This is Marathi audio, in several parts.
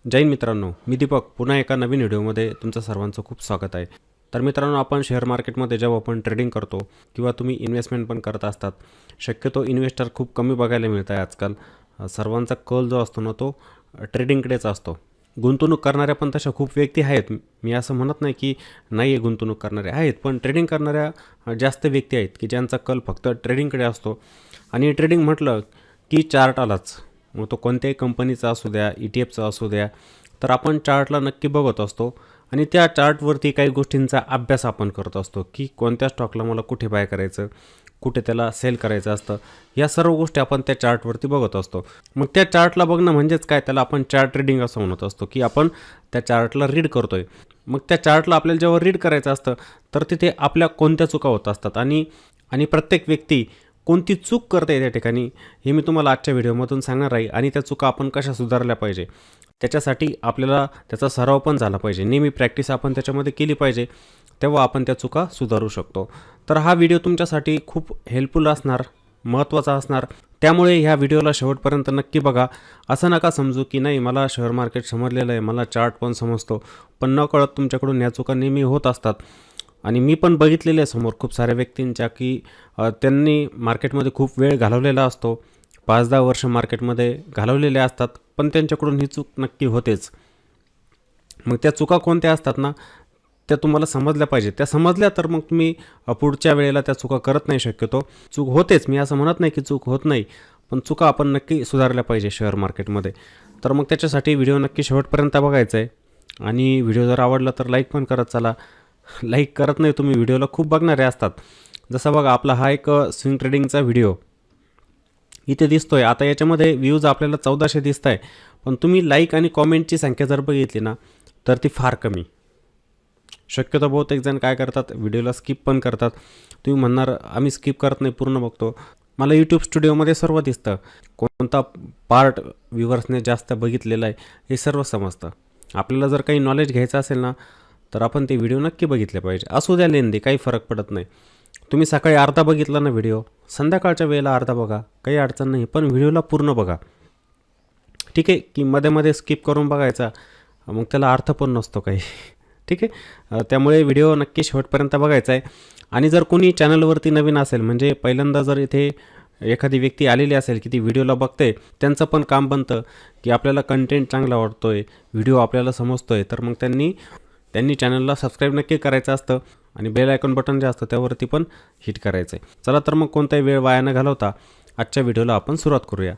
जय हिंद मित्रांनो, मी दीपक पुन्हा एका नवीन व्हिडिओमध्ये तुमचं सर्वांचं खूप स्वागत आहे. तर मित्रांनो, आपण शेअर मार्केटमध्ये जेव्हा आपण ट्रेडिंग करतो किंवा तुम्ही इन्व्हेस्टमेंट पण करत असतात, शक्यतो इन्व्हेस्टर खूप कमी बघायला मिळत आहे आजकाल. सर्वांचा कल जो असतो ना तो ट्रेडिंगकडेच असतो. गुंतवणूक करणाऱ्या पण तशा खूप व्यक्ती आहेत. मी असं म्हणत नाही की नाही आहे, गुंतवणूक करणारे आहेत, पण ट्रेडिंग करणाऱ्या जास्त व्यक्ती आहेत की ज्यांचा कल फक्त ट्रेडिंगकडे असतो. आणि ट्रेडिंग म्हटलं की चार्ट आलाच, मग तो कोणत्याही कंपनीचा असू द्या, ETF चा असू द्या, तर आपण चार्टला नक्की बघत असतो आणि त्या चार्टवरती काही गोष्टींचा अभ्यास आपण करत असतो की कोणत्या स्टॉकला मला कुठे बाय करायचं, कुठे त्याला सेल करायचं असतं. या सर्व गोष्टी आपण त्या चार्टवरती बघत असतो. मग त्या चार्टला बघणं म्हणजेच काय, त्याला आपण चार्ट रीडिंग असं म्हणत असतो की आपण त्या चार्टला रीड करतोय. मग त्या चार्टला आपल्याला जेव्हा रीड करायचं असतं तर तिथे आपल्या कोणत्या चुका होत असतात आणि आणि प्रत्येक व्यक्ती कोणती चूक करते त्या ठिकाणी, हे मी तुम्हाला आजच्या व्हिडिओमधून सांगणार आहे. आणि त्या चुका आपण कशा सुधारल्या पाहिजे, त्याच्यासाठी आपल्याला त्याचा सराव पण झाला पाहिजे. नेहमी प्रॅक्टिस आपण त्याच्यामध्ये केली पाहिजे, तेव्हा आपण त्या चुका सुधारू शकतो. तर हा व्हिडिओ तुमच्यासाठी खूप हेल्पफुल असणार, महत्त्वाचा असणार. त्यामुळे ह्या व्हिडिओला शेवटपर्यंत नक्की बघा. असं नका समजू की नाही, मला शेअर मार्केट समजलेलं आहे, मला चार्ट पण समजतो, पण नकळत तुमच्याकडून ह्या चुका नेहमी होत असतात. आणि मी पण बघितलेलं आहे समोर खूप साऱ्या व्यक्तींच्या की त्यांनी मार्केटमध्ये खूप वेळ घालवलेला असतो, 5-10 वर्ष मार्केटमध्ये घालवलेले असतात, पण त्यांच्याकडून ही चूक नक्की होतेच. मग त्या चुका कोणत्या असतात ना, त्या तुम्हाला समजल्या पाहिजे. त्या समजल्या तर मग तुम्ही पुढच्या वेळेला त्या चुका करत नाही. शक्यतो चूक होतेच, मी असं म्हणत नाही की चूक होत नाही, पण चुका आपण नक्की सुधारल्या पाहिजे शेअर मार्केटमध्ये. तर मग त्याच्यासाठी व्हिडिओ नक्की शेवटपर्यंत बघायचा आहे. आणि व्हिडिओ जर आवडला तर लाईक पण करत चला. लाईक करत नाही तुम्ही, व्हिडिओला खूप बघणारे असतात. जसं बघा, आपला हा एक स्विंग ट्रेडिंगचा व्हिडिओ इथे दिसतोय. आता याच्यामध्ये व्ह्यूज आपल्याला 1400 दिसत आहे, पण तुम्ही लाईक आणि कॉमेंटची संख्या जर बघितली ना तर ती फार कमी. शक्यतो बहुतेक जण काय करतात, व्हिडिओला स्किप पण करतात. तुम्ही म्हणणार आम्ही स्किप करत नाही, पूर्ण बघतो. मला यूट्यूब स्टुडिओमध्ये सर्व दिसतं, कोणता पार्ट व्ह्युअर्सने जास्त बघितलेला आहे हे सर्व समजतं. आपल्याला जर काही नॉलेज घ्यायचं असेल ना तर आपण ते व्हिडिओ नक्की बघितले पाहिजे. असू द्या लेंदी, काही फरक पडत नाही. तुम्ही सकाळी अर्धा बघितला ना व्हिडिओ, संध्याकाळच्या वेळेला अर्धा बघा, काही अडचण नाही, पण व्हिडिओला पूर्ण बघा. ठीक आहे, की मध्ये मध्ये स्किप करून बघायचा मग त्याला अर्थ पण नसतो काही. ठीक आहे, त्यामुळे व्हिडिओ नक्की शेवटपर्यंत बघायचा आहे. आणि जर कोणी चॅनलवरती नवीन असेल, म्हणजे पहिल्यांदा जर इथे एखादी व्यक्ती आलेली असेल की ती व्हिडिओला बघते, त्यांचं पण काम बनतं की आपल्याला कंटेंट चांगला वाटतोय, व्हिडिओ आपल्याला समजतोय, तर मग त्यांनी चॅनलला सबस्क्राईब नक्की करायचं असतं आणि बेल आयकॉन बटन जे असतं त्यावरती पण हिट करायचं आहे. चला तर मग कोणताही वेळ वाया न घालवता आजच्या व्हिडिओला आपण सुरुवात करूया.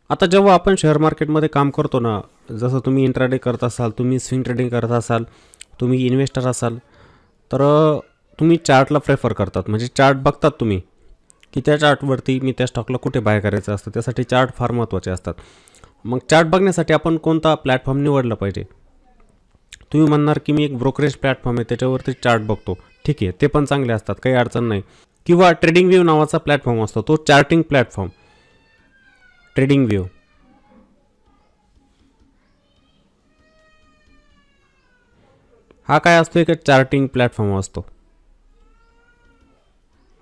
आता जेव्हा आपण शेअर मार्केटमध्ये काम करतो ना, जसं तुम्ही इंट्राडे करत असाल, तुम्ही स्विंग ट्रेडिंग करत असाल, तुम्ही इन्व्हेस्टर असाल, तर तुम्ही चार्टला प्रेफर करतात. म्हणजे चार्ट बघतात तुम्ही की त्या चार्टवरती मी त्या स्टॉकला कुठे बाय करायचं असतं. त्यासाठी चार्ट फार महत्त्वाचे असतात. मग चार्ट बघण्यासाठी आपण कोणता प्लॅटफॉर्म निवडला पाहिजे. तुम्ही म्हणणार की मी एक ब्रोकरेज प्लॅटफॉर्म आहे त्याच्यावरती चार्ट बघतो. ठीक आहे, ते पण चांगले असतात, काही अडचण नाही. किंवा ट्रेडिंग व्ह्यू नावाचा प्लॅटफॉर्म असतो, तो चार्टिंग प्लॅटफॉर्म. ट्रेडिंग व्ह्यू हा काय असतो, एक चार्टिंग प्लॅटफॉर्म असतो.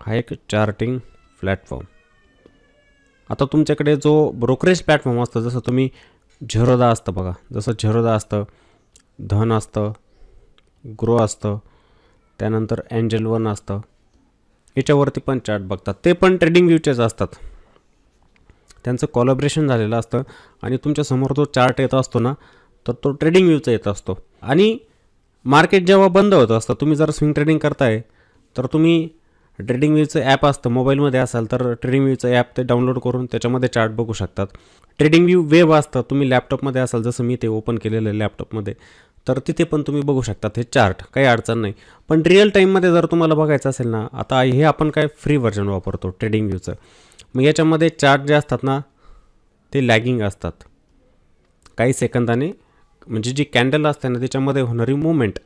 हा एक चार्टिंग प्लॅटफॉर्म. आता तुमच्याकडे जो ब्रोकरेज प्लॅटफॉर्म असतो, जसं तुम्ही झेरोदा असतं बघा, जसं झेरोदा असतं, धन असतं, ग्रो असतं, त्यानंतर एंजल वन असतं, याच्यावरती पण चार्ट बघतात. ते पण ट्रेडिंग व्ह्यूचेच असतात. त्यांचं कोलॅबरेशन झालेलं असतं आणि तुमच्यासमोर जो चार्ट येत असतो ना, तर तो ट्रेडिंग व्ह्यूचा येत असतो. आणि मार्केट जेव्हा बंद होत असतं, तुम्ही जर स्विंग ट्रेडिंग करताय तर तुम्ही ट्रेडिंग व्ह्यूचं ॲप असतं, मोबाईलमध्ये असाल तर ट्रेडिंग व्ह्यूचं ॲप ते डाउनलोड करून त्याच्यामध्ये चार्ट बघू शकतात. ट्रेडिंग व्ह्यू वेब असतं, तुम्ही लॅपटॉपमध्ये असाल, जसं मी ते ओपन केलेलं आहे लॅपटॉपमध्ये, तर तिथे पण तुम्ही बघू शकतात हे चार्ट, काही अडचण नाही. पण रिअल टाईममध्ये जर तुम्हाला बघायचं असेल ना, आता हे आपण काय फ्री व्हर्जन वापरतो ट्रेडिंग व्ह्यूचं, मग याच्यामध्ये चार्ट जे असतात ना ते लॅगिंग असतात. काही सेकंदाने, म्हणजे जी कॅन्डल असते ना त्याच्यामध्ये होणारी मूवमेंट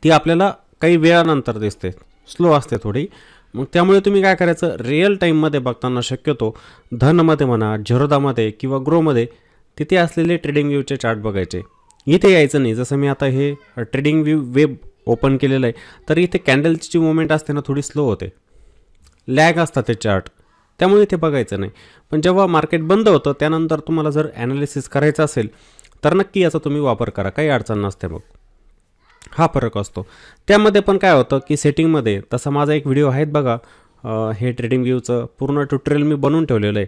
ती आपल्याला काही वेळानंतर दिसते, स्लो असते थोडी. मग त्यामुळे तुम्ही काय करायचं, रिअल टाईममध्ये बघताना शक्यतो धनमध्ये म्हणा, झेरोदामध्ये किंवा ग्रोमध्ये तिथे असलेले ट्रेडिंग व्ह्यूचे चार्ट बघायचे. इथे यायचं नाही. जसं मी आता हे ट्रेडिंग व्ह्यू वेब ओपन केलेलं आहे, तर इथे कॅन्डलची जी मूवमेंट असते ना थोडी स्लो होते, लॅग असतात ते चार्ट, त्यामुळे इथे बघायचं नाही. पण जेव्हा मार्केट बंद होतं त्यानंतर तुम्हाला जर ॲनालिसिस करायचं असेल तर नक्की याचा तुम्ही वापर करा, काही अडचण नसते. मग हा फरक असतो. त्यामध्ये पण काय होतं की सेटिंगमध्ये तसा माझा एक व्हिडिओ आहेत बघा, हे ट्रेडिंग व्ह्यूचं पूर्ण ट्युटोरियल मी बनवून ठेवलेलं आहे.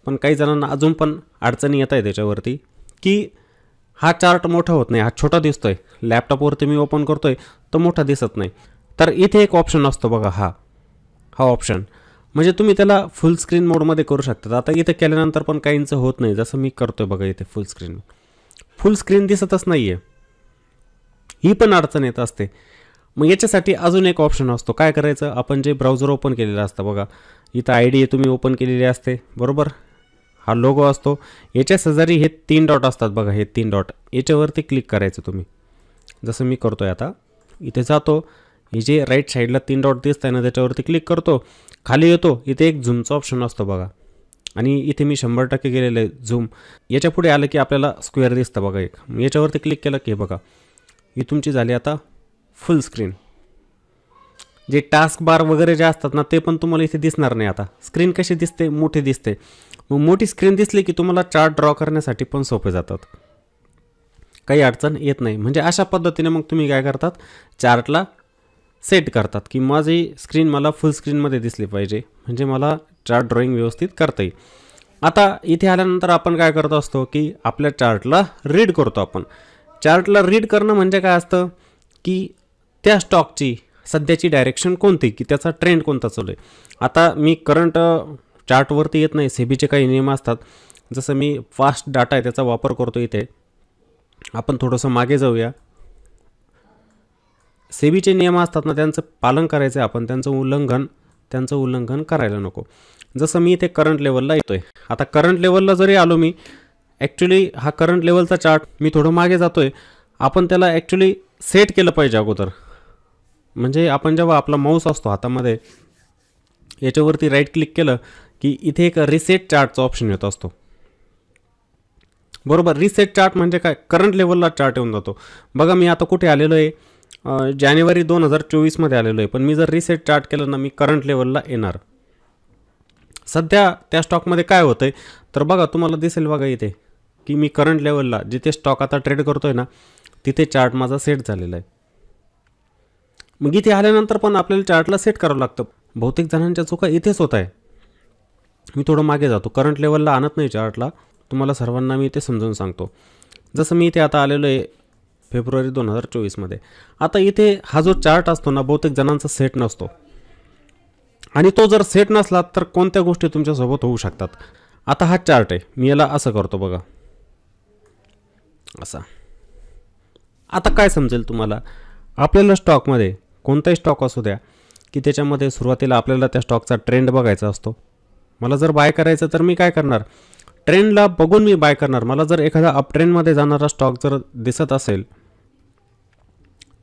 पण काही जणांना अजून पण अडचणी येत आहे त्याच्यावरती, की हा चार्ट मोठा होत नाही, हा छोटा दिसतो आहे. लॅपटॉपवरती मी ओपन करतो आहे तो मोठा दिसत नाही. तर इथे एक ऑप्शन असतो बघा, हा ऑप्शन म्हणजे तुम्ही त्याला फुल स्क्रीन मोडमध्ये करू शकता. आता इथे केल्यानंतर पण काहींचं होत नाही, जसं मी करतोय बघा इथे फुल स्क्रीन दिसतच नाही आहे, ही पण अडचण येत असते. मग याच्यासाठी अजून एक ऑप्शन असतो. काय करायचं, आपण जे ब्राउझर ओपन केलेलं असतं बघा, इथं आय डी तुम्ही ओपन केलेली असते बरोबर, हा लोगो असतो, याच्या शेजारी हे 3 डॉट असतात बघा, हे 3 डॉट याच्यावरती क्लिक करायचं तुम्ही. जसं मी करतोय आता, इथे जातो, हे जे राईट साईडला 3 डॉट दिसत आहे ना त्याच्यावरती क्लिक करतो, खाली येतो, इथे एक झूमचा ऑप्शन असतो बघा, आणि इथे मी 100% गेलेलं आहे झूम. याच्या पुढे आलं की आपल्याला स्क्वेअर दिसतं बघा एक, याच्यावरती क्लिक केलं की बघा ही तुमची झाली आता फुल स्क्रीन. जे टास्क बार वगैरे जे असतात ना ते पण तुम्हाला इथे दिसणार नाही. आता स्क्रीन कशी दिसते, मोठी दिसते. मग मोठी स्क्रीन दिसली की तुम्हाला चार्ट ड्रॉ करण्यासाठी पण सोपे जातात, काही अडचण येत नाही. म्हणजे अशा पद्धतीने मग तुम्ही काय करतात, चार्टला सेट करतात की माझी स्क्रीन मला फुल स्क्रीनमध्ये दिसली पाहिजे, म्हणजे मला चार्ट ड्रॉईंग व्यवस्थित करता येईल. आता इथे आल्यानंतर आपण काय करत असतो की आपल्या चार्टला रीड करतो. आपण चार्टला रीड करणं म्हणजे काय असतं की त्या स्टॉकची सध्याची डायरेक्शन कोणती, की त्याचा ट्रेंड कोणता चालू आहे. आता मी करंट चार्टवरती येत नाही, सेबीचे काही नियम असतात, जसं मी फास्ट डाटा आहे त्याचा वापर करतो. इथे आपण थोडंसं मागे जाऊया. सेबीचे नियम असतात ना त्यांचं पालन करायचं आहे आपण, त्यांचं उल्लंघन करायला नको. जसं मी इथे करंट लेवलला येतोय, आता करंट लेवलला जरी आलो मी, ॲक्च्युली हा करंट लेवलचा चार्ट मी थोडं मागे जातोय, आपण त्याला ॲक्च्युली सेट केलं पाहिजे अगोदर. म्हणजे आपण जेव्हा आपला माऊस असतो हातामध्ये, याच्यावरती राईट क्लिक केलं की इथे एक रिसेट चार्टचा ऑप्शन येत असतो बरोबर. रिसेट चार्ट म्हणजे काय, करंट लेवलला चार्ट येऊन जातो बघा. मी आता कुठे आलेलो आहे, जानेवारी 2024 आलेलो आहे, पण मी जर रिसेट चार्ट केलं ना मी करंट लेवलला येणार. सध्या त्या स्टॉकमध्ये काय होतं आहे तर बघा, तुम्हाला दिसेल बघा इथे की मी करंट लेवलला जिथे स्टॉक आता ट्रेड करतो आहे ना तिथे चार्ट माझा सेट झालेला आहे. मग इथे आल्यानंतर पण आपल्याला चार्टला सेट करावं लागतं. बहुतेक जणांच्या चुका इथेच होत आहे. मी थोडं मागे जातो, करंट लेवलला आणत नाही चार्टला, तुम्हाला सर्वांना मी इथे समजावून सांगतो. जसं मी इथे आता आलेलो आहे फेब्रुवारी 2024. आता इथे हा जो चार्ट असतो ना बहुतेक जणांचा सेट नसतो, आणि तो जर सेट नसला तर कोणत्या गोष्टी तुमच्यासोबत होऊ शकतात. आता हा चार्ट आहे, मी याला असं करतो बघा, असा. आता काय समजेल तुम्हाला, आपल्याला स्टॉकमध्ये कोणताही स्टॉक असू द्या की त्याच्यामध्ये सुरुवातीला आपल्याला त्या स्टॉकचा ट्रेंड बघायचा असतो. मला जर बाय करायचं तर मी काय करणार, ट्रेंडला बघून मी बाय करणार. मला जर एखादा अप ट्रेंडमध्ये जाणारा स्टॉक जर दिसत असेल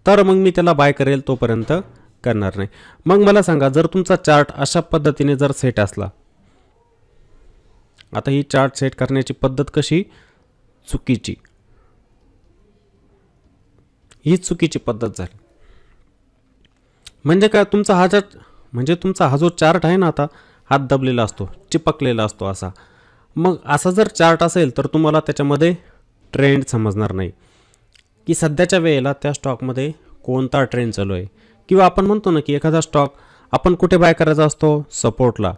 तर मग मी त्याला बाय करेल, तोपर्यंत करणार नाही. मग मला सांगा, जर तुमचा चार्ट अशा पद्धतीने जर सेट असला, आता ही चार्ट सेट करण्याची पद्धत कशी चुकीची, ही चुकीची पद्धत झाली. म्हणजे काय, तुमचा हा जो चार्ट आहे ना आता हात दबलेला असतो, चिपकलेला असतो असा. मग असा जर चार्ट असेल तर तुम्हाला त्याच्यामध्ये ट्रेंड समजणार नाही की सध्याच्या वेळेला त्या स्टॉकमध्ये कोणता ट्रेंड चालू आहे. किंवा आपण म्हणतो ना की एखादा स्टॉक आपण कुठे बाय करायचा असतो, सपोर्टला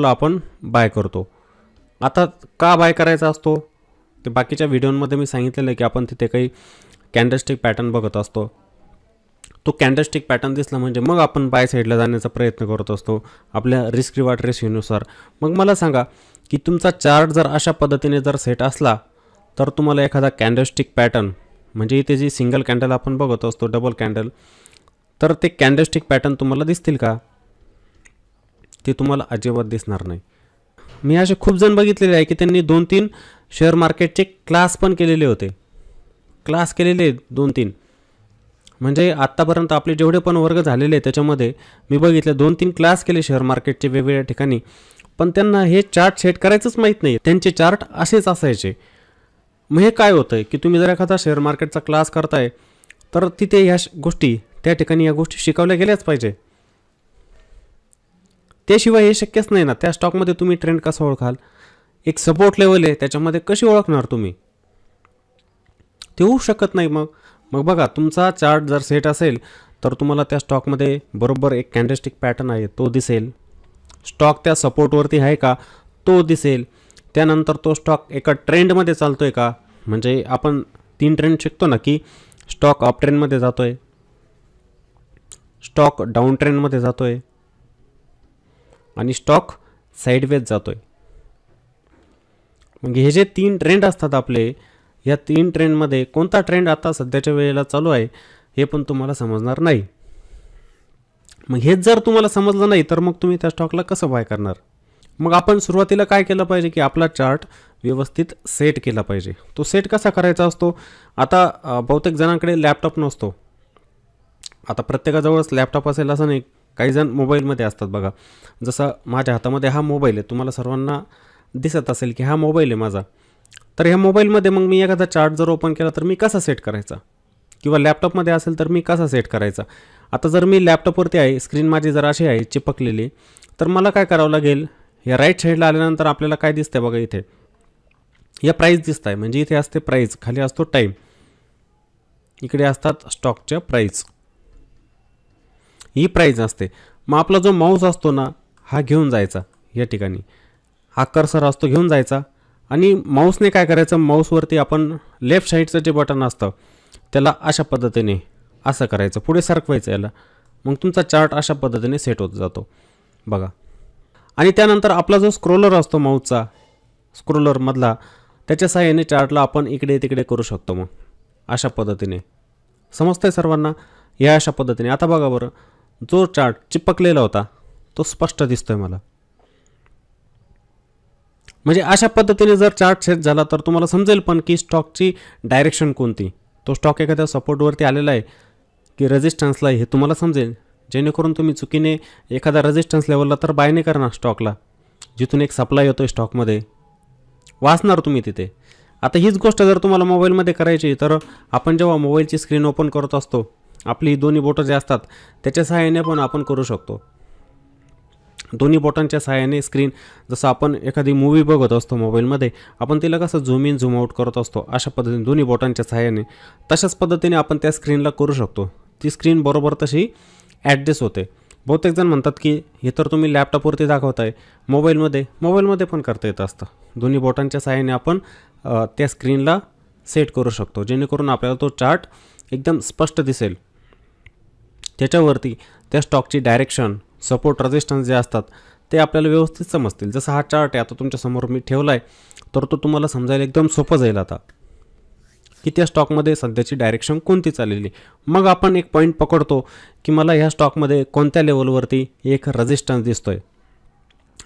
आपण बाय करतो. आता का बाय करायचा असतो ते बाकीच्या व्हिडिओमध्ये मी सांगितलेलं आहे की आपण तिथे काही कॅन्डलस्टिक पॅटर्न बघत असतो. तो कॅन्डलस्टिक पॅटर्न दिसला म्हणजे मग आपण बाय साईडला जाण्याचा प्रयत्न करत असतो आपल्या रिस्क रिवॉर्ड रेशिओनुसार. मग मला सांगा की तुमचा चार्ट जर अशा पद्धतीने जर सेट असला तर तुम्हाला एखादा कॅन्डलस्टिक पॅटर्न, म्हणजे इथे जी सिंगल कॅन्डल आपण बघत असतो, डबल कॅन्डल, तर ते कॅन्डलस्टिक पॅटर्न तुम्हाला दिसतील का, ते तुम्हाला अजिबात दिसणार नाही. मी असे खूप जण बघितलेले आहे की त्यांनी 2-3 शेअर मार्केटचे क्लास पण केलेले होते, 2-3. म्हणजे आत्तापर्यंत आपले जेवढे पण वर्ग झालेले आहेत त्याच्यामध्ये मी बघितले 2-3 क्लास केले शेअर मार्केटचे वेगवेगळ्या ठिकाणी, पण त्यांना हे चार्ट सेट करायचंच माहीत नाही. त्यांचे चार्ट असेच असायचे. मग हे काय होतं आहे की तुम्ही जर एखादा शेअर मार्केटचा क्लास करताय तर तिथे ह्या गोष्टी, त्या ठिकाणी या गोष्टी शिकवल्या गेल्याच पाहिजे. त्याशिवाय हे शक्यच नाही ना. त्या स्टॉकमध्ये तुम्ही ट्रेंड कसा ओळखाल, एक सपोर्ट लेवल आहे, त्याच्यामध्ये कशी ओळखणार तुम्ही? ते होऊ शकत नाही. मग बघा, तुमचा चार्ट जर सेट असेल तर तुम्हाला त्या स्टॉकमध्ये बरोबर एक कॅन्डलस्टिक पॅटर्न आहे तो दिसेल, स्टॉक त्या सपोर्टवरती आहे का तो दिसेल, त्यानंतर तो स्टॉक एका ट्रेंडमध्ये चालतो आहे का, म्हणजे आपण 3 ट्रेंड शिकतो ना, की स्टॉक अप ट्रेंडमध्ये जातो आहे, स्टॉक डाऊन ट्रेंडमध्ये जातो आहे आणि स्टॉक साईडवेज जातो आहे. मग हे जे 3 ट्रेंड असतात आपले, या 3 ट्रेंडमध्ये कोणता ट्रेंड आता सध्याच्या वेळेला चालू आहे हे पण तुम्हाला समजणार नाही. मग हेच जर तुम्हाला समजलं नाही तर मग तुम्ही त्या स्टॉकला कसं बाय करणार? मग आपण सुरुवातीला काय केलं पाहिजे, की आपला चार्ट व्यवस्थित सेट केला पाहिजे. तो सेट कसा करायचा असतो? आता बहुतेक जणांकडे लॅपटॉप नसतो. आता प्रत्येकाजवळच लॅपटॉप असेल असं नाही, काही जण मोबाईलमध्ये असतात बघा. जसं माझ्या हातामध्ये हा मोबाईल आहे, तुम्हाला सर्वांना दिसत असेल की हा मोबाईल आहे माझा. तर ह्या मोबाईलमध्ये मग मी एखादा चार्ट जर ओपन केला तर मी कसा सेट करायचा, किंवा लॅपटॉपमध्ये असेल तर मी कसा सेट करायचा? आता जर मी लॅपटॉपवरती आहे, स्क्रीन माझी जर अशी आहे चिपकलेली, तर मला काय करावं लागेल? या राईट साईडला आल्यानंतर आपल्याला काय दिसतंय बघा, इथे या प्राईस दिसत आहे, म्हणजे इथे असते प्राईस, खाली असतो टाईम, इकडे असतात स्टॉकच्या प्राईस, ही प्राईस असते. मग आपला जो माऊस असतो ना, हा घेऊन जायचा या ठिकाणी, हा कर्सर असतो घेऊन जायचा, आणि माऊसने काय करायचं, माऊसवरती आपण लेफ्ट साईडचं जे बटन असतं त्याला अशा पद्धतीने असं करायचं, पुढे सरकवायचं याला, मग तुमचा चार्ट अशा पद्धतीने सेट होत जातो बघा. आणि त्यानंतर आपला जो स्क्रोलर असतो माऊसचा, स्क्रोलरमधला, त्याच्या साहाय्याने चार्टला आपण इकडे तिकडे करू शकतो. मग अशा पद्धतीने समजतंय सर्वांना? या अशा पद्धतीने. आता बघा बरं, जो चार्ट चिपकलेला होता तो स्पष्ट दिसतोय मला. म्हणजे अशा पद्धतीने जर चार्ट सेट झाला तर तुम्हाला समजेल पण की स्टॉकची डायरेक्शन कोणती, तो स्टॉक एखाद्या सपोर्टवरती आलेला आहे की रेजिस्टन्सला आहे, हे तुम्हाला समजेल. जेणेकरून तुम्ही चुकीने एखादा रेजिस्टन्स लेवलला तर बाय नाही करणार स्टॉकला, जिथून एक सप्लाय येतो आहे स्टॉकमध्ये, वाचणार तुम्ही तिथे. आता हीच गोष्ट जर तुम्हाला मोबाईलमध्ये करायची, तर आपण जेव्हा मोबाईलची स्क्रीन ओपन करत असतो, आपली दोन्ही बोटं जे असतात त्याच्या सहाय्याने पण आपण करू शकतो. दोन्ही बोटांच्या सहाय्याने स्क्रीन, जसं आपण एखादी मूवी बघत असतो मोबाईलमध्ये, आपण तिला कसं झूम इन झूम आउट करत असतो, अशा पद्धतीने दोन्ही बोटांच्या सहाय्याने, तशाच पद्धतीने आपण त्या स्क्रीनला करू शकतो. ती स्क्रीन बरोबर तशी ॲडजस्ट होते. बहुतेक जण म्हणतात की हे तर तुम्ही लॅपटॉपवरती दाखवताय, मोबाईलमध्ये पण करता येत असतं. दोन्ही बोटांच्या सहाय्याने आपण त्या स्क्रीनला सेट करू शकतो, जेणेकरून आपल्याला तो चार्ट एकदम स्पष्ट दिसेल. त्याच्यावरती त्या स्टॉकची डायरेक्शन, सपोर्ट, रेजिस्टन्स जे असतात ते आपल्याला व्यवस्थित समजतील. जसं हा चार्ट आहे आता तुमच्यासमोर मी ठेवला आहे, तर तो तुम्हाला समजायला एकदम सोपं जाईल आता की त्या स्टॉकमध्ये सध्याची डायरेक्शन कोणती चाललेली. मग आपण एक पॉईंट पकडतो की मला ह्या स्टॉकमध्ये कोणत्या लेवलवरती एक रेजिस्टन्स दिसतोय.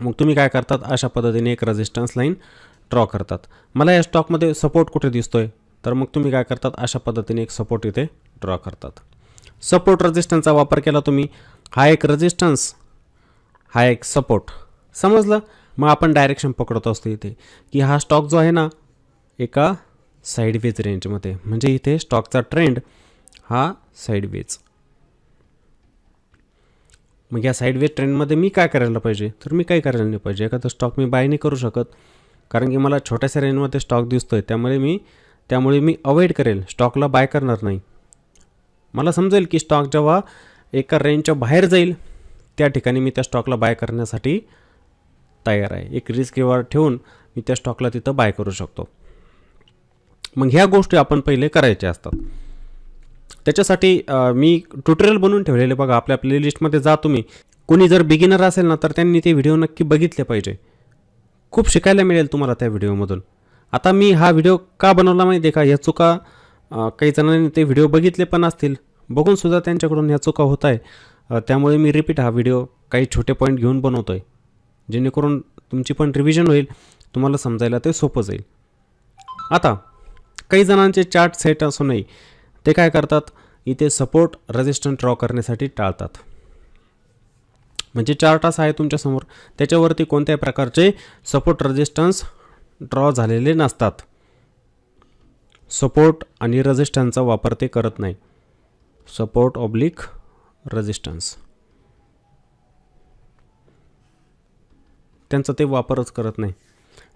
मग तुम्ही काय करतात, अशा पद्धतीने एक रेजिस्टन्स लाईन ड्रॉ करतात. मला या स्टॉकमध्ये सपोर्ट कुठे दिसतोय, तर मग तुम्ही काय करतात, अशा पद्धतीने एक सपोर्ट इथे ड्रॉ करतात. सपोर्ट रेजिस्टन्सचा वापर केला तुम्ही, हा एक रेजिस्टन्स, हा एक सपोर्ट, समजलं? मग आपण डायरेक्शन पकडत असतो इथे की हा स्टॉक जो आहे ना एका साईडवेज रेंजमध्ये, म्हणजे इथे स्टॉकचा ट्रेंड हा साईडवेज. मग या साईडवेज ट्रेंडमध्ये मी काय करायला पाहिजे, तर मी काय करायला नाही पाहिजे, एखादा स्टॉक मी बाय नाही करू शकत, कारण की मला छोट्याशा रेंजमध्ये स्टॉक दिसतोय, त्यामुळे मी अवॉइड करेल, स्टॉकला बाय करणार नाही. मला समजेल की स्टॉक जेव्हा एका रेंजच्या बाहेर जाईल त्या ठिकाणी मी त्या स्टॉकला बाय करण्यासाठी तयार आहे. एक रिस्क रिवॉर्ड ठेवून मी त्या स्टॉकला तिथं बाय करू शकतो. मग ह्या गोष्टी आपण पहिले करायच्या असतात. त्याच्यासाठी मी ट्युटोरियल बनवून ठेवलेले बघा, आपल्या प्लेलिस्टमध्ये जा तुम्ही. कोणी जर बिगिनर असेल ना तर त्यांनी ते व्हिडिओ नक्की बघितले पाहिजे, खूप शिकायला मिळेल तुम्हाला त्या व्हिडिओमधून. आता मी हा व्हिडिओ का बनवला माहिती आहे का, या चुका काही जणांनी ते व्हिडिओ बघितले पण असतील, बघूनसुद्धा त्यांच्याकडून ह्या चुका होत आहे. त्यामुळे मी रिपीट हा व्हिडिओ काही छोटे पॉईंट घेऊन बनवतो आहे, जेणेकरून तुमची पण रिव्हिजन होईल, तुम्हाला समजायला ते सोपं जाईल. आता काही जणांचे चार्ट सेट असू नये, ते काय करतात, इथे सपोर्ट रेजिस्टन्स ड्रॉ करण्यासाठी टाळतात. म्हणजे चार्ट असा आहे तुमच्यासमोर, त्याच्यावरती कोणत्याही प्रकारचे सपोर्ट रेजिस्टन्स ड्रॉ झालेले नसतात. सपोर्ट आणि रेजिस्टन्सचा वापर ते करत नाही. सपोर्ट ऑब्लिक रेजिस्टन्स त्यांचा ते वापरच करत नाही.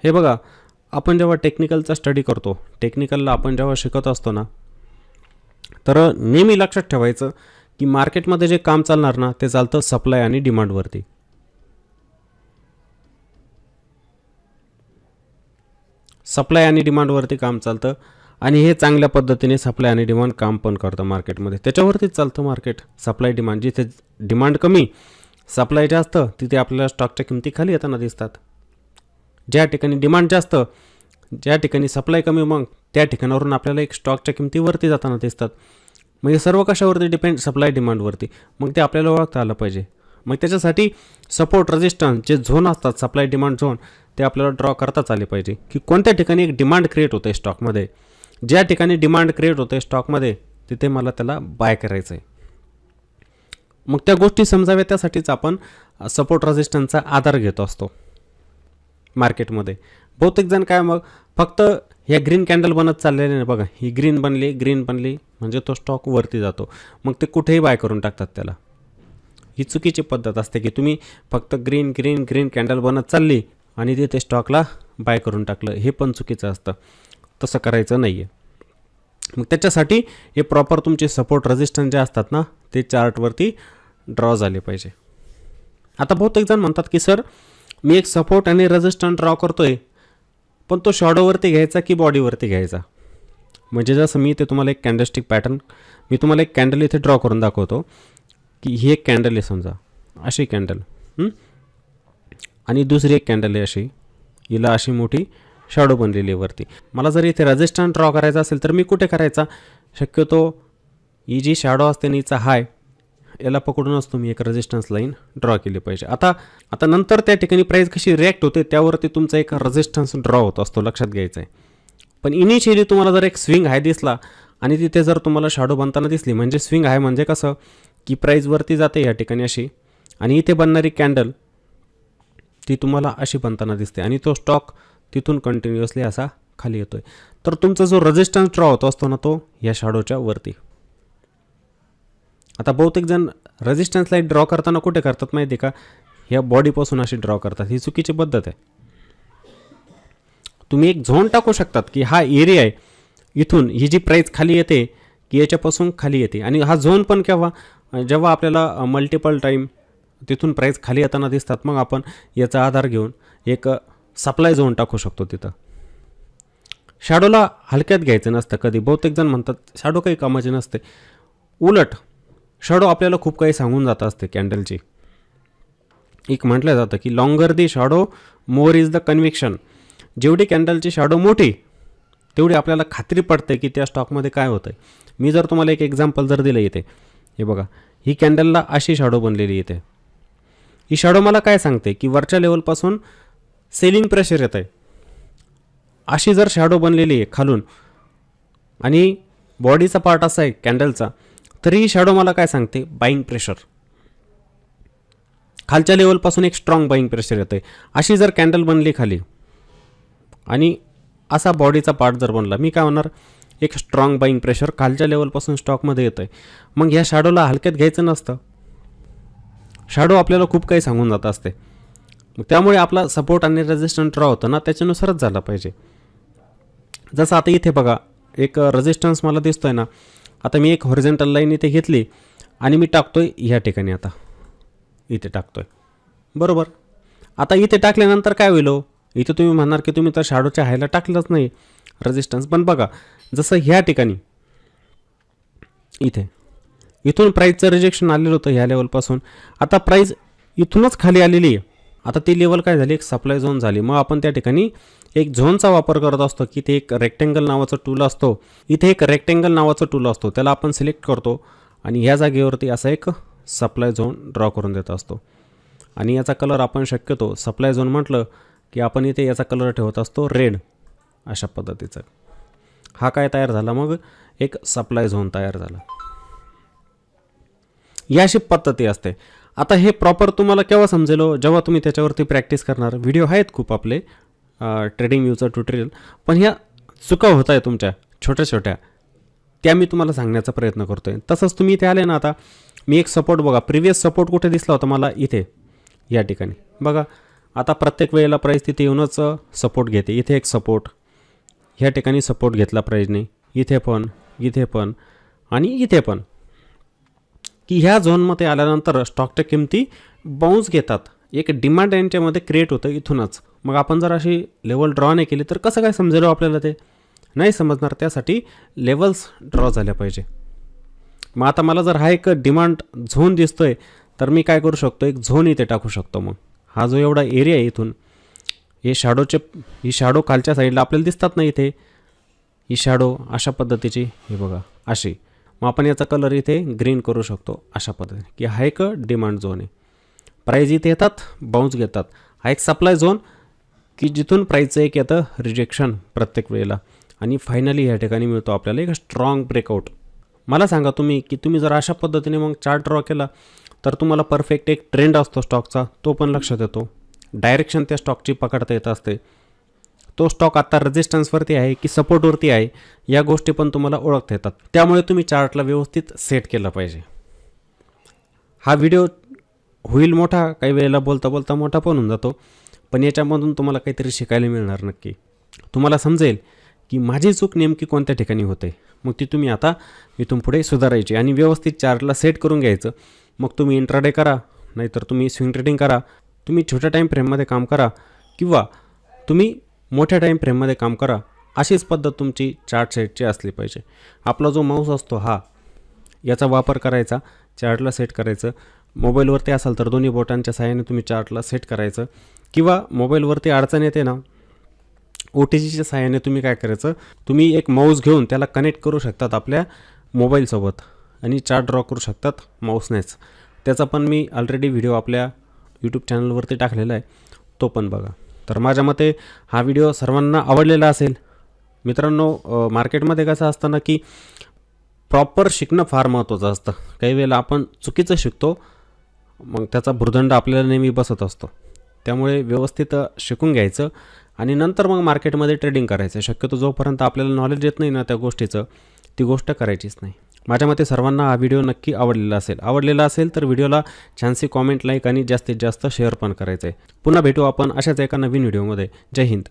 हे बघा, आपण जेव्हा टेक्निकलचा स्टडी करतो, टेक्निकलला आपण जेव्हा शिकत असतो ना, तर नेहमी लक्षात ठेवायचं की मार्केटमध्ये जे काम चालणार ना ते चालतं सप्लाय आणि डिमांडवरती. सप्लाय आणि डिमांडवरती काम चालतं आणि हे चांगल्या पद्धतीने सप्लाय आणि डिमांड काम पण करतं मार्केटमध्ये. त्याच्यावरतीच चालतं मार्केट. सप्लाय डिमांड, जिथे डिमांड कमी सप्लाय जास्त तिथे आपल्याला स्टॉकच्या किमती खाली येताना दिसतात. ज्या ठिकाणी डिमांड जास्त, ज्या ठिकाणी सप्लाय कमी, मग त्या ठिकाणावरून आपल्याला एक स्टॉकच्या किमतीवरती जाताना दिसतात. मग हे सर्व कशावरती डिपेंड? सप्लाय डिमांडवरती. मग ते आपल्याला ओळखता आलं पाहिजे. मग त्याच्यासाठी सपोर्ट रेजिस्टन्स जे झोन असतात, सप्लाय डिमांड झोन, ते आपल्याला ड्रॉ करताच आले पाहिजे की कोणत्या ठिकाणी एक डिमांड क्रिएट होते स्टॉकमध्ये. ज्या ठिकाणी डिमांड क्रिएट होते स्टॉकमध्ये तिथे मला त्याला बाय करायचं आहे. मग त्या गोष्टी समजाव्या त्यासाठीच आपण सपोर्ट रेजिस्टन्सचा आधार घेत असतो मार्केटमध्ये. बहुतेक जण काय मग फक्त ह्या ग्रीन कॅन्डल बनत चाललेले नाही. बघा, ही ग्रीन बनली म्हणजे तो स्टॉक वरती जातो, मग ते कुठेही बाय करून टाकतात त्याला. ही चुकीची पद्धत असते की तुम्ही फक्त ग्रीन ग्रीन ग्रीन कॅन्डल बनत चालली आणि ते स्टॉकला बाय करून टाकलं. हे पण चुकीचं असतं, तसं करायचं नाही आहे. मग त्याच्यासाठी हे प्रॉपर तुमचे सपोर्ट रेजिस्टन्स जे असतात ना ते चार्टवरती ड्रॉ झाले पाहिजे. आता बहुतेक जण म्हणतात की सर मी एक सपोर्ट आणि रेजिस्टन्स ड्रॉ करतोय, पण तो शॅडोवरती घ्यायचा की बॉडीवरती घ्यायचा? म्हणजे जसं मी इथे तुम्हाला एक कॅन्डलस्टिक पॅटर्न, मी तुम्हाला एक कॅन्डल इथे ड्रॉ करून दाखवतो की ही एक कॅन्डल आहे समजा, अशी कॅन्डल, आणि दुसरी एक कॅन्डल आहे अशी, हिला अशी मोठी शॅडो बनलेली आहे वरती. मला जर इथे रेजिस्टन्स ड्रॉ करायचा असेल तर मी कुठे करायचा? शक्यतो ही जी शॅडो असते नीचा हाय, याला पकडूनच तुम्ही एक रेजिस्टन्स लाईन ड्रॉ केली पाहिजे. आता नंतर त्या ठिकाणी प्राईस कशी रिॲक्ट होते त्यावरती तुमचा एक रेजिस्टन्स ड्रॉ होत असतो, लक्षात घ्यायचं आहे. पण इनिशियली तुम्हाला जर एक स्विंग हाय दिसला आणि तिथे जर तुम्हाला शॅडो बनताना दिसली, म्हणजे स्विंग हाय म्हणजे कसं की प्राईजवरती जाते या ठिकाणी अशी, आणि इथे बनणारी कॅन्डल ती तुम्हाला अशी बनताना दिसते आणि तो स्टॉक तिथून कंटिन्युअसली असा खाली येतोय, तर तुमचा जो रेजिस्टन्स ड्रॉ होतो असतो ना तो या शॅडोच्या वरती. आता बहुतेक जण रेजिस्टन्स लाईन ड्रॉ करताना कुठे करतात माहिती आहे का? ह्या बॉडीपासून अशी ड्रॉ करतात. ही चुकीची पद्धत आहे. तुम्ही एक झोन टाकू शकतात की हा एरिया आहे, इथून ही जी प्राईस खाली येते की याच्यापासून खाली येते, आणि हा झोन पण केव्हा? जेव्हा आपल्याला मल्टिपल टाईम तिथून प्राईस खाली येताना दिसतात, मग आपण याचा आधार घेऊन एक सप्लाय झोन टाकू शकतो तिथं. शॅडोला हलक्यात घ्यायचं नसतं कधी. बहुतेक जण म्हणतात शॅडो काही कामाची नसते. उलट शॅडो आपल्याला खूप काही सांगून जात असते कॅन्डलची. एक म्हटलं जातं की longer the shadow more is the conviction. जेवढी कॅन्डलची शॅडो मोठी तेवढी आपल्याला खात्री पडते की त्या स्टॉकमध्ये काय होतं आहे. मी जर तुम्हाला एक एक्झाम्पल जर दिलं इथे, हे बघा, ही कॅन्डलला अशी शॅडो बनलेली इथे. ही शॅडो मला काय सांगते की वरच्या लेवलपासून सेलिंग प्रेशर येत आहे. अशी जर शॅडो बनलेली आहे खालून आणि बॉडीचा पार्ट असा आहे कॅन्डलचा, तरी ही शॅडो मला काय सांगते? Buying pressure. खालच्या लेवलपासून एक स्ट्रॉंग बाईंग प्रेशर येतं आहे. अशी जर कॅन्डल बनली खाली आणि असा बॉडीचा पार्ट जर बनला, मी काय होणार? एक स्ट्रॉंग बाईंग प्रेशर खालच्या लेवलपासून स्टॉकमध्ये येतं आहे. मग ह्या शॅडोला हलक्यात घ्यायचं नसतं. शॅडो आपल्याला खूप काही सांगून जात असते. मग त्यामुळे आपला सपोर्ट आणि रेजिस्टन्स ड्रॉ होतं ना त्याच्यानुसारच झाला पाहिजे. जसं आता इथे बघा, एक रेजिस्टन्स मला दिसतोय ना. आता मी एक हॉरिझॉन्टल लाईन इथे घेतली आणि मी टाकतोय ह्या ठिकाणी, आता इथे टाकतोय, बरोबर. आता इथे टाकल्यानंतर काय होईल? इथे तुम्ही म्हणणार की तुम्ही तर शॅडोच्या हायला टाकलंच नाही रेजिस्टन्स. पण बघा, जसं ह्या ठिकाणी इथून प्राईजचं रिजेक्शन आलेलं होतं ह्या लेवलपासून. आता प्राईज इथूनच खाली आलेली आहे. आता ती लेवल काय झाली? एक सप्लाय झोन झाली. मग आपण त्या ठिकाणी एक झोनचा वापर करत असतो की ते एक रेक्टेंगल नावाचं टूल असतो. इथे एक रेक्टेंगल नावाचं टूल असतो, त्याला आपण सिलेक्ट करतो आणि ह्या जागेवरती असा एक सप्लाय झोन ड्रॉ करून देत असतो. आणि याचा कलर आपण शक्यतो सप्लाय झोन म्हटलं की आपण इथे याचा कलर ठेवत असतो रेड, अशा पद्धतीचा. हा काय तयार झाला? मग एक सप्लाय झोन तयार झाला. या अशी पद्धती असते. आता हे प्रॉपर तुम्हाला केव्हा समजेल? जेव्हा तुम्ही त्याच्यावरती प्रॅक्टिस करणार. व्हिडिओ आहेत खूप आपले ट्रेडिंग व्ह्यूचं ट्युटोरियल, पण ह्या चुका होत आहे तुमच्या छोट्या छोट्या, त्या मी तुम्हाला सांगण्याचा प्रयत्न करतो आहे. तसंच तुम्ही इथे आले ना, आता मी एक सपोर्ट बघा, प्रिव्हियस सपोर्ट कुठे दिसला होता मला? इथे या ठिकाणी बघा, आता प्रत्येक वेळेला प्राईस तिथे येऊनच सपोर्ट घेते. इथे एक सपोर्ट, ह्या ठिकाणी सपोर्ट घेतला प्राईजने, इथे पण आणि इथे पण, की ह्या झोनमध्ये आल्यानंतर स्टॉकच्या किमती बाउन्स घेतात. एक डिमांड यांच्यामध्ये क्रिएट होतं इथूनच. मग आपण जर अशी लेवल ड्रॉ नाही केली तर कसं काय समजेल आपल्याला? ते नाही समजणार. त्यासाठी लेवल्स ड्रॉ झाल्या पाहिजे. मग आता मला जर हा एक डिमांड झोन दिसतोय तर मी काय करू शकतो, एक झोन इथे टाकू शकतो. मग हा जो एवढा एरिया आहे इथून, ही शॅडो खालच्या साईडला आपल्याला दिसतात ना, इथे ही शॅडो अशा पद्धतीची, हे बघा अशी. मग आपण याचा कलर इथे ग्रीन करू शकतो अशा पद्धतीने, की हा एक डिमांड झोन आहे. प्राईज इथे येतात, बाउन्स घेतात. हा एक सप्लाय झोन, की जिथून प्राईजचं एक येतं रिजेक्शन प्रत्येक वेळेला, आणि फायनली या ठिकाणी मिळतो आपल्याला एक स्ट्रॉंग ब्रेकआउट. मला सांगा तुम्ही, की तुम्ही जर अशा पद्धतीने मग चार्ट ड्रॉ केला तर तुम्हाला परफेक्ट एक ट्रेंड असतो स्टॉकचा, तो पण लक्षात येतो. डायरेक्शन त्या स्टॉकची पकडता येत असते. तो स्टॉक आता रेजिस्टन्सवरती आहे की सपोर्टवरती आहे, या गोष्टी पण तुम्हाला ओळखता येतात. त्यामुळे तुम्ही चार्टला व्यवस्थित सेट केला पाहिजे. हा व्हिडिओ होईल मोठा, काही वेळेला बोलता बोलता मोठा पण होऊन जातो, पण याच्यामधून तुम्हाला काहीतरी शिकायला मिळणार नक्की. तुम्हाला समजेल की माझी चूक नेमकी कोणत्या ठिकाणी होते. मग ती तुम्ही आता इथून पुढे सुधारायची आणि व्यवस्थित चार्टला सेट करून घ्यायचं. मग तुम्ही इंट्राडे करा, नाहीतर तुम्ही स्विंग ट्रेडिंग करा, तुम्ही छोट्या टाईम फ्रेममध्ये काम करा, किंवा तुम्ही मोठ्या टाईम फ्रेममध्ये काम करा. अशीच पद्धत तुमची चार्ट सेटची असली पाहिजे. आपला जो माऊस असतो हा, याचा वापर करायचा, चार्टला सेट करायचं. मोबाईलवरती असाल तर दोन्ही बोटांच्या साहाय्याने तुम्ही चार्टला सेट करायचं, किंवा मोबाईलवरती अडचण येते ना, OTGच्या साहाय्याने तुम्ही काय करायचं, तुम्ही एक माऊस घेऊन त्याला कनेक्ट करू शकतात आपल्या मोबाईलसोबत आणि चार्ट ड्रॉ करू शकतात माऊसनेच. त्याचा पण मी ऑलरेडी व्हिडिओ आपल्या यूट्यूब चॅनलवरती टाकलेला आहे, तो पण बघा. तर माझ्या मते हा व्हिडिओ सर्वांना आवडलेला असेल. मित्रांनो, मार्केटमध्ये कसं असतं ना, की प्रॉपर शिकणं फार महत्त्वाचं असतं. काही वेळेला आपण चुकीचं शिकतो, मग त्याचा भुर्दंड आपल्याला नेहमी बसत असतो. त्यामुळे व्यवस्थित शिकून घ्यायचं आणि नंतर मग मार्केटमध्ये ट्रेडिंग करायचं. शक्यतो जोपर्यंत आपल्याला नॉलेज येत नाही ना त्या गोष्टीचं, ती गोष्ट करायचीच नाही. माझ्या मते सर्वांना हा व्हिडिओ नक्की आवडलेला असेल तर व्हिडिओला छानशी कॉमेंट, लाईक आणि जास्तीत जास्त शेअर पण करायचं आहे. पुन्हा भेटू आपण अशाच एका नवीन व्हिडिओमध्ये. जय हिंद.